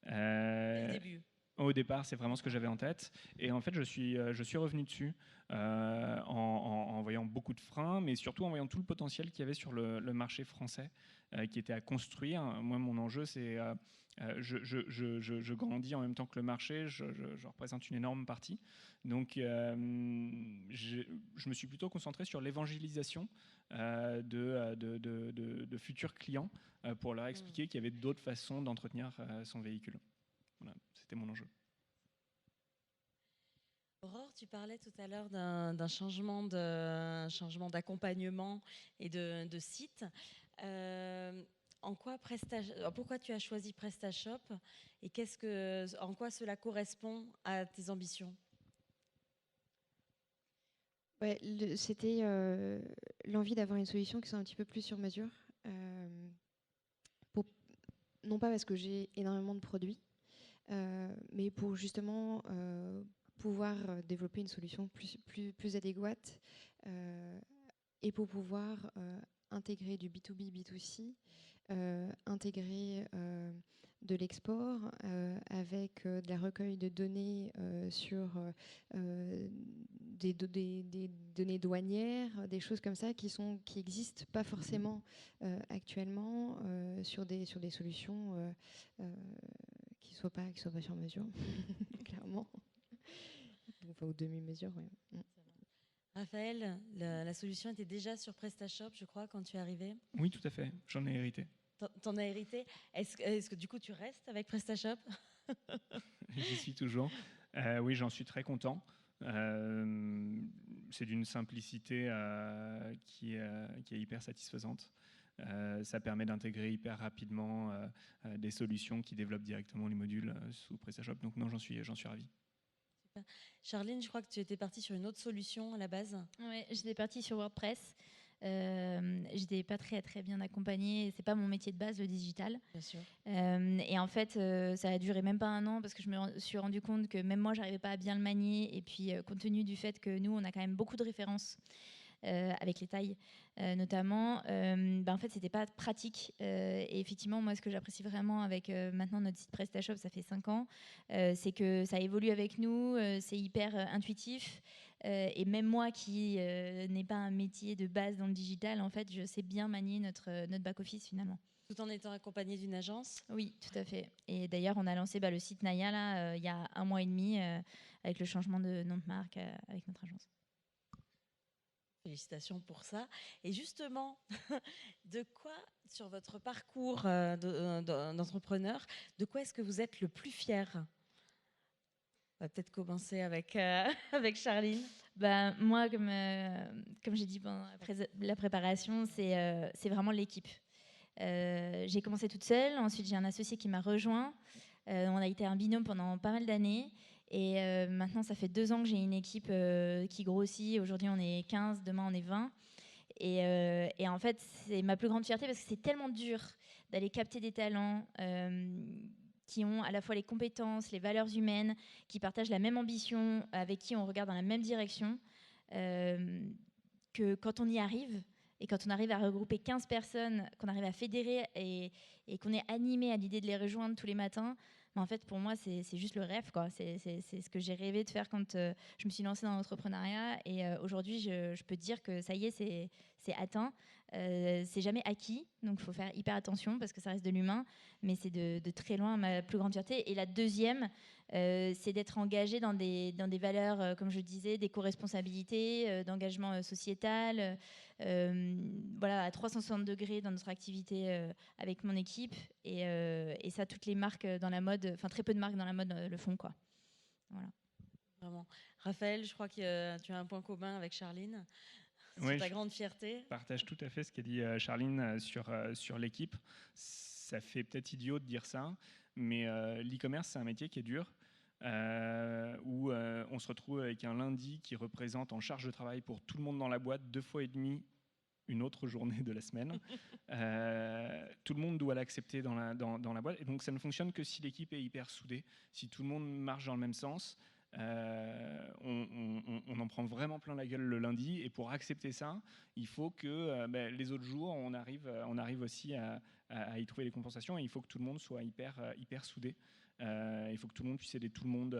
Dès le début. Au départ, c'est vraiment ce que j'avais en tête. Et en fait, je suis revenu dessus en voyant beaucoup de freins, mais surtout en voyant tout le potentiel qu'il y avait sur le marché français qui était à construire. Moi, mon enjeu, c'est... je grandis en même temps que le marché, je représente une énorme partie. Donc, je me suis plutôt concentré sur l'évangélisation de futurs clients pour leur expliquer qu'il y avait d'autres façons d'entretenir son véhicule. Voilà, c'était mon enjeu. Aurore, tu parlais tout à l'heure d'un changement d'accompagnement et de site. Pourquoi tu as choisi PrestaShop et en quoi cela correspond à tes ambitions ? Ouais, c'était l'envie d'avoir une solution qui soit un petit peu plus sur mesure. Non pas parce que j'ai énormément de produits, mais pour justement pouvoir développer une solution plus adéquate et pour pouvoir intégrer du B2B, B2C, intégrer de l'export avec de la recueil de données sur des données douanières, des choses comme ça qui existent pas forcément actuellement sur des solutions qui soient pas sur mesure, clairement. Enfin, ou demi-mesure, ouais. Raphaël, la solution était déjà sur PrestaShop, je crois, quand tu es arrivé. Oui, tout à fait. J'en ai hérité. T'en as hérité. Est-ce que du coup tu restes avec PrestaShop ? J'y suis toujours. Oui, j'en suis très content. C'est d'une simplicité qui est hyper satisfaisante. Ça permet d'intégrer hyper rapidement des solutions qui développent directement les modules sous PrestaShop. Donc non, j'en suis ravi. Charline, je crois que tu étais partie sur une autre solution à la base. Oui, j'étais partie sur WordPress. J'étais pas très bien accompagnée. C'est pas mon métier de base, le digital. Bien sûr. Et en fait, ça a duré même pas un an parce que je me suis rendu compte que même moi, j'arrivais pas à bien le manier. Et puis, compte tenu du fait que nous, on a quand même beaucoup de références avec les tailles, notamment, en fait, c'était pas pratique. Et effectivement, moi, ce que j'apprécie vraiment avec maintenant notre site PrestaShop, ça fait 5 ans, c'est que ça évolue avec nous, c'est hyper intuitif. Et même moi qui n'ai pas un métier de base dans le digital, en fait, je sais bien manier notre back-office finalement. Tout en étant accompagné d'une agence. Oui, tout à fait. Et d'ailleurs, on a lancé le site Naya là, il y a 1 mois et demi avec le changement de nom de marque avec notre agence. Félicitations pour ça. Et justement, de quoi, sur votre parcours d'entrepreneur, de quoi est-ce que vous êtes le plus fier? On va peut-être commencer avec, avec Charline. Moi, comme j'ai dit pendant la préparation, c'est vraiment l'équipe. J'ai commencé toute seule, ensuite j'ai un associé qui m'a rejoint. On a été un binôme pendant pas mal d'années. Et maintenant, ça fait 2 ans que j'ai une équipe qui grossit. Aujourd'hui, on est 15, demain, on est 20. Et en fait, c'est ma plus grande fierté parce que c'est tellement dur d'aller capter des talents qui ont à la fois les compétences, les valeurs humaines, qui partagent la même ambition, avec qui on regarde dans la même direction, que quand on y arrive, et quand on arrive à regrouper 15 personnes, qu'on arrive à fédérer et qu'on est animé à l'idée de les rejoindre tous les matins, en fait, pour moi, c'est juste le rêve, quoi. C'est ce que j'ai rêvé de faire quand je me suis lancée dans l'entrepreneuriat. Et aujourd'hui, je peux dire que ça y est, c'est atteint. C'est jamais acquis, donc il faut faire hyper attention parce que ça reste de l'humain. Mais c'est de très loin ma plus grande fierté. Et la deuxième, c'est d'être engagé dans des valeurs, comme je disais, d'éco-responsabilité, d'engagement sociétal, voilà, à 360 degrés dans notre activité avec mon équipe. Et ça, toutes les marques dans la mode, enfin très peu de marques dans la mode le font, quoi. Voilà. Vraiment. Raphaël, je crois que tu as un point commun avec Charline. Oui, C'est ta grande fierté. Je partage tout à fait ce qu'a dit Charline sur l'équipe. Ça fait peut-être idiot de dire ça, mais l'e-commerce, c'est un métier qui est dur, où on se retrouve avec un lundi qui représente en charge de travail pour tout le monde dans la boîte 2 fois et demi une autre journée de la semaine. Tout le monde doit l'accepter dans la boîte. Et donc, ça ne fonctionne que si l'équipe est hyper soudée, si tout le monde marche dans le même sens. On en prend vraiment plein la gueule le lundi. Et pour accepter ça, il faut que les autres jours, on arrive aussi à y trouver des compensations. Et il faut que tout le monde soit hyper soudé. Il faut que tout le monde puisse aider tout le monde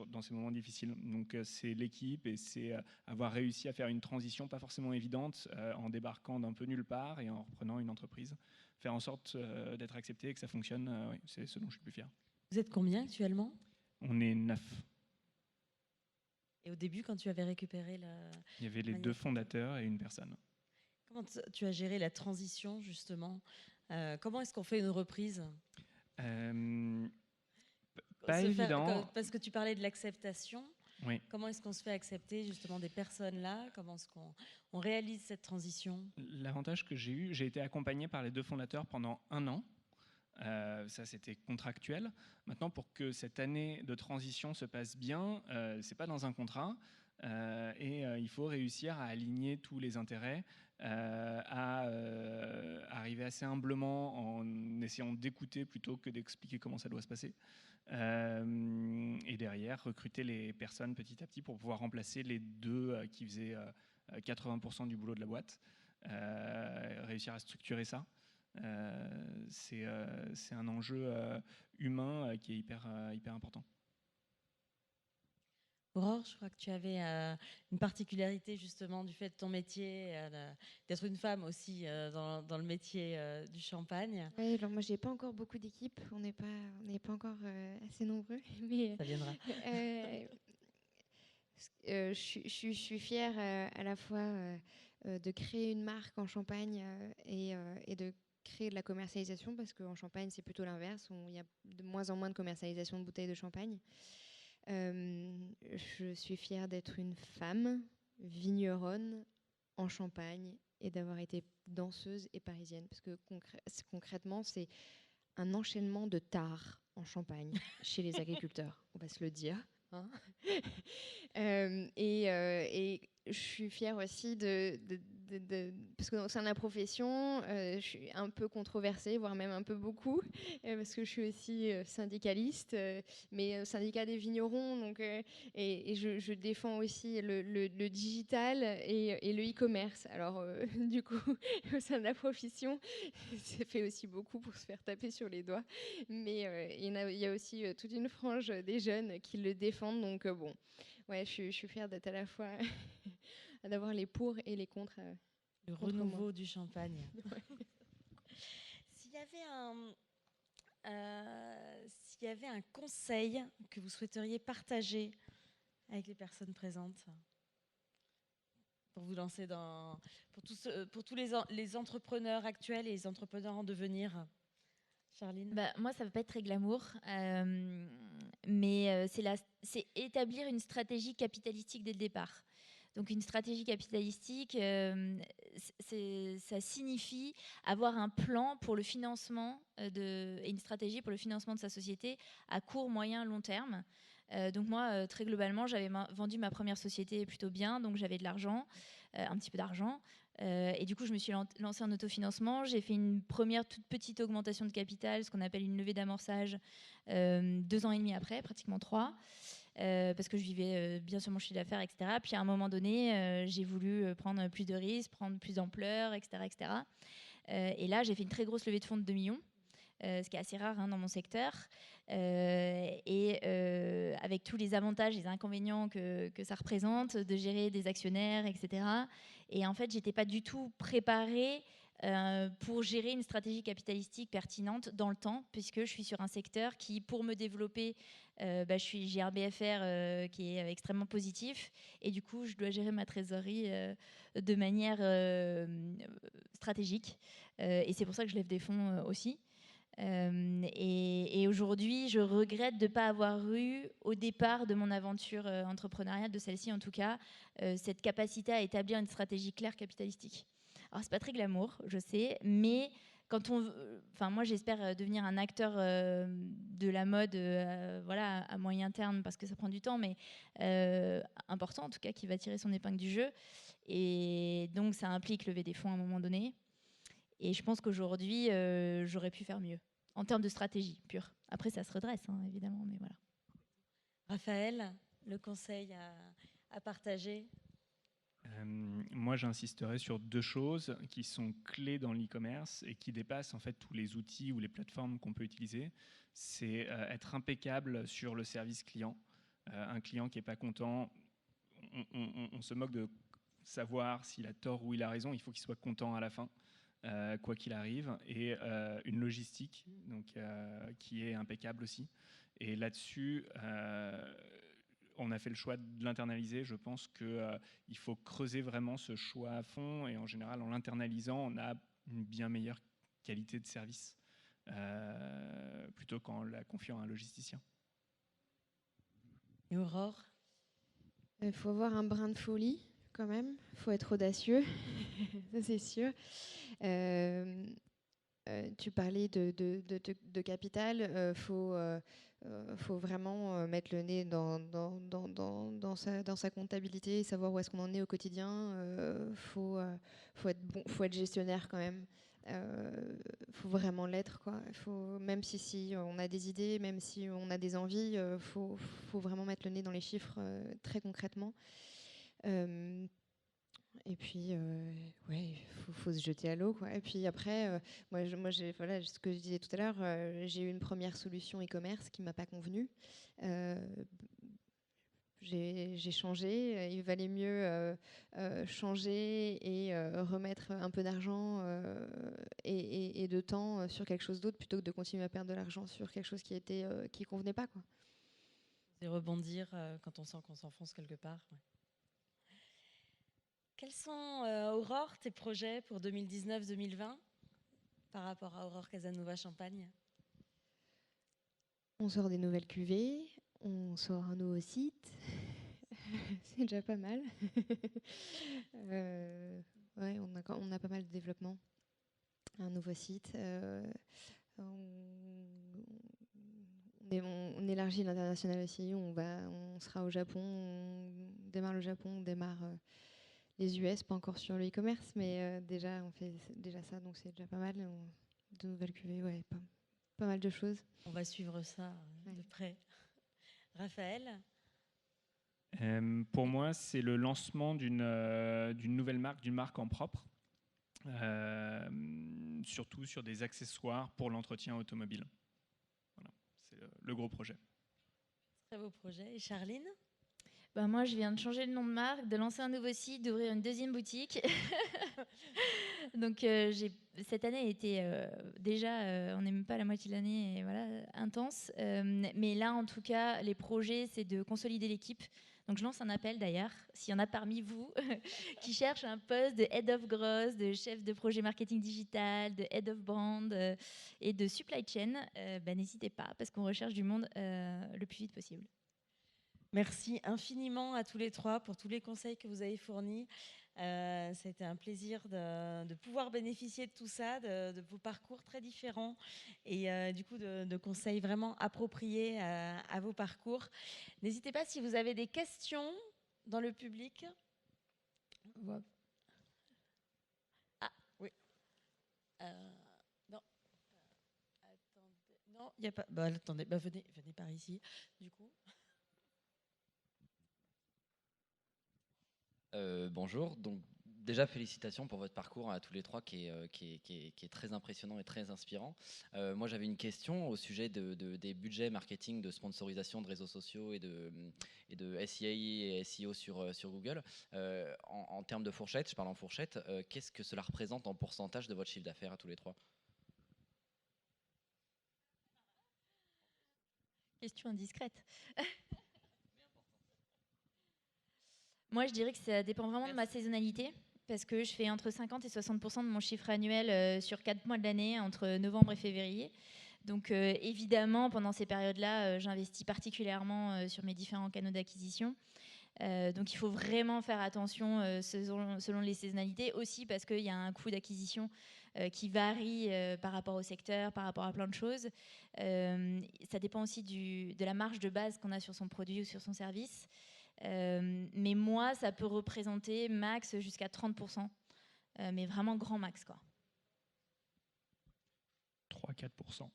dans ces moments difficiles. Donc c'est l'équipe et c'est avoir réussi à faire une transition pas forcément évidente en débarquant d'un peu nulle part et en reprenant une entreprise. Faire en sorte d'être accepté et que ça fonctionne, oui, c'est ce dont je suis le plus fier. Vous êtes combien actuellement? On est 9. Et au début, quand tu avais récupéré Il y avait les 2 fondateurs et une personne. Comment tu as géré la transition, justement? Comment est-ce qu'on fait une reprise? Pas évident. Parce que tu parlais de l'acceptation. Oui. Comment est-ce qu'on se fait accepter justement des personnes là? Comment est-ce qu'on réalise cette transition? L'avantage que j'ai eu, j'ai été accompagné par les 2 fondateurs pendant 1 an. Ça, c'était contractuel. Maintenant, pour que cette année de transition se passe bien, c'est pas dans un contrat. Il faut réussir à aligner tous les intérêts, à arriver assez humblement en essayant d'écouter plutôt que d'expliquer comment ça doit se passer. Et derrière, recruter les personnes petit à petit pour pouvoir remplacer les 2 qui faisaient 80% du boulot de la boîte. Réussir à structurer ça. C'est un enjeu humain qui est hyper important. Aurore, je crois que tu avais une particularité justement du fait de ton métier, d'être une femme aussi dans le métier du champagne. Oui, alors moi, j'ai pas encore beaucoup d'équipes. On n'est pas encore assez nombreux. Mais Ça viendra. je suis fière à la fois de créer une marque en Champagne et de créer de la commercialisation, parce qu'en Champagne, c'est plutôt l'inverse. Il y a de moins en moins de commercialisation de bouteilles de champagne. Je suis fière d'être une femme vigneronne en Champagne et d'avoir été danseuse et parisienne, parce que concrètement, c'est un enchaînement de tares en Champagne chez les agriculteurs, on va se le dire. Hein. Et je suis fière aussi parce que au sein de la profession, je suis un peu controversée, voire même un peu beaucoup, parce que je suis aussi syndicaliste, mais syndicat des vignerons, donc, et je défends aussi le digital et le e-commerce. Alors, du coup, au sein de la profession, ça fait aussi beaucoup pour se faire taper sur les doigts, mais il y a aussi toute une frange des jeunes qui le défendent, donc bon, ouais, je suis fière d'être à la fois d'avoir les pour et les contre. Le contre renouveau moi. du champagne. Ouais. S'il y avait un conseil que vous souhaiteriez partager avec les personnes présentes pour vous lancer pour tous les entrepreneurs actuels et les entrepreneurs en devenir, Charline? Moi, ça ne va pas être très glamour, mais c'est établir une stratégie capitalistique dès le départ. Donc une stratégie capitalistique, ça signifie avoir un plan pour le financement et une stratégie pour le financement de sa société à court, moyen, long terme. Donc moi, très globalement, j'avais vendu ma première société plutôt bien, donc j'avais de l'argent, un petit peu d'argent. Et du coup, je me suis lancée en autofinancement. J'ai fait une première toute petite augmentation de capital, ce qu'on appelle une levée d'amorçage, 2 ans et demi après, pratiquement 3, parce que je vivais bien sur mon chiffre d'affaires, etc. Puis à un moment donné, j'ai voulu prendre plus de risques, prendre plus d'ampleur, etc., etc. Et là, j'ai fait une très grosse levée de fonds de 2 millions. Ce qui est assez rare dans mon secteur, et avec tous les avantages et les inconvénients que ça représente, de gérer des actionnaires, etc. Et en fait, j'étais pas du tout préparée pour gérer une stratégie capitalistique pertinente dans le temps, puisque je suis sur un secteur qui, pour me développer, j'ai un BFR qui est extrêmement positif, et du coup, je dois gérer ma trésorerie de manière stratégique. Et c'est pour ça que je lève des fonds aussi. Et aujourd'hui, je regrette de ne pas avoir eu, au départ de mon aventure entrepreneuriale, de celle-ci en tout cas, cette capacité à établir une stratégie claire capitalistique. Alors, c'est pas très glamour, je sais, mais moi, j'espère devenir un acteur de la mode, voilà, à moyen terme, parce que ça prend du temps, mais important en tout cas, qui va tirer son épingle du jeu. Et donc, ça implique lever des fonds à un moment donné. Et je pense qu'aujourd'hui, j'aurais pu faire mieux, en termes de stratégie pure. Après, ça se redresse, évidemment, mais voilà. Raphaël, le conseil à partager? Moi, j'insisterai sur 2 choses qui sont clés dans l'e-commerce et qui dépassent en fait tous les outils ou les plateformes qu'on peut utiliser. C'est être impeccable sur le service client. Un client qui n'est pas content, on se moque de savoir s'il a tort ou il a raison. Il faut qu'il soit content à la fin. Quoi qu'il arrive, et une logistique qui est impeccable aussi. Et là-dessus, on a fait le choix de l'internaliser. Je pense qu'il faut creuser vraiment ce choix à fond, et en général, en l'internalisant, on a une bien meilleure qualité de service plutôt qu'en la confiant à un logisticien. Et Aurore? Il faut avoir un brin de folie quand même, il faut être audacieux, ça c'est sûr. Tu parlais de capital, faut vraiment mettre le nez dans sa comptabilité, savoir où est-ce qu'on en est au quotidien. Faut être gestionnaire quand même. Faut vraiment l'être, quoi. Même si on a des idées, même si on a des envies, faut vraiment mettre le nez dans les chiffres très concrètement. Et puis, ouais, faut se jeter à l'eau, quoi. Et puis après, moi, voilà, ce que je disais tout à l'heure, j'ai eu une première solution e-commerce qui m'a pas convenu. J'ai changé. Il valait mieux changer et remettre un peu d'argent et de temps sur quelque chose d'autre plutôt que de continuer à perdre de l'argent sur quelque chose qui convenait pas, quoi. Et rebondir quand on sent qu'on s'enfonce quelque part. Ouais. Quels sont, Aurore, tes projets pour 2019-2020 par rapport à Aurore Casanova Champagne? On sort des nouvelles cuvées, on sort un nouveau site. C'est déjà pas mal. Ouais, on a pas mal de développement. Un nouveau site. On élargit l'international aussi. On sera au Japon. On démarre le Japon. On démarre les US, pas encore sur le e-commerce, mais déjà, on fait déjà ça, donc c'est déjà pas mal. De nouvelles cuvées, ouais, pas mal de choses. On va suivre ça de près. Raphaël? Pour moi, c'est le lancement d'une nouvelle marque, d'une marque en propre, surtout sur des accessoires pour l'entretien automobile. Voilà, c'est le gros projet. Très beau projet. Et Charline? Bah, moi, je viens de changer le nom de marque, de lancer un nouveau site, d'ouvrir une deuxième boutique. Donc, cette année a été déjà, on n'est même pas à la moitié de l'année, et voilà, intense. Mais là, en tout cas, les projets, c'est de consolider l'équipe. Donc, je lance un appel d'ailleurs, s'il y en a parmi vous qui cherchent un poste de Head of Growth, de chef de projet marketing digital, de Head of Brand et de Supply Chain, n'hésitez pas, parce qu'on recherche du monde le plus vite possible. Merci infiniment à tous les trois pour tous les conseils que vous avez fournis. Ça a été un plaisir de pouvoir bénéficier de tout ça, de vos parcours très différents et du coup de conseils vraiment appropriés à vos parcours. N'hésitez pas si vous avez des questions dans le public. Ah oui. Non. Attendez. Non, il n'y a pas. Bah, attendez, venez par ici, du coup. Bonjour, donc déjà félicitations pour votre parcours à tous les trois qui est très impressionnant et très inspirant. Moi j'avais une question au sujet des budgets marketing, de sponsorisation de réseaux sociaux et de SEA et SEO sur Google. En termes de fourchette, je parle en fourchette, qu'est-ce que cela représente en pourcentage de votre chiffre d'affaires à tous les trois? Question indiscrète. Moi, je dirais que ça dépend vraiment de ma saisonnalité, parce que je fais entre 50 et 60% de mon chiffre annuel sur 4 mois de l'année, entre novembre et février. Donc évidemment, pendant ces périodes-là, j'investis particulièrement sur mes différents canaux d'acquisition. Donc il faut vraiment faire attention selon les saisonnalités, aussi parce qu'il y a un coût d'acquisition qui varie par rapport au secteur, par rapport à plein de choses. Ça dépend aussi de la marge de base qu'on a sur son produit ou sur son service. Mais moi, ça peut représenter max jusqu'à 30%, mais vraiment grand max, quoi. 3-4%.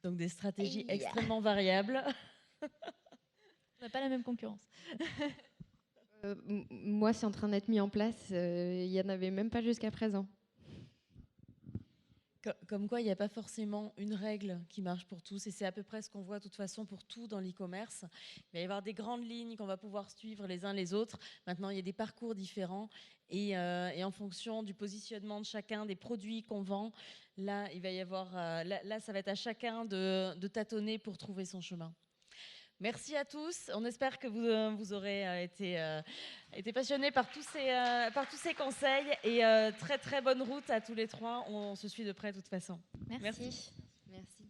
Donc des stratégies extrêmement variables. On n'a pas la même concurrence. Moi, c'est en train d'être mis en place. Il n'y en avait même pas jusqu'à présent. Comme quoi, il n'y a pas forcément une règle qui marche pour tous. Et c'est à peu près ce qu'on voit de toute façon pour tout dans l'e-commerce. Il va y avoir des grandes lignes qu'on va pouvoir suivre les uns les autres. Maintenant, il y a des parcours différents. Et en fonction du positionnement de chacun, des produits qu'on vend, là, il va y avoir, là, ça va être à chacun de tâtonner pour trouver son chemin. Merci à tous. On espère que vous aurez été passionnés par tous ces conseils. Et très, très bonne route à tous les trois. On se suit de près de toute façon. Merci. Merci.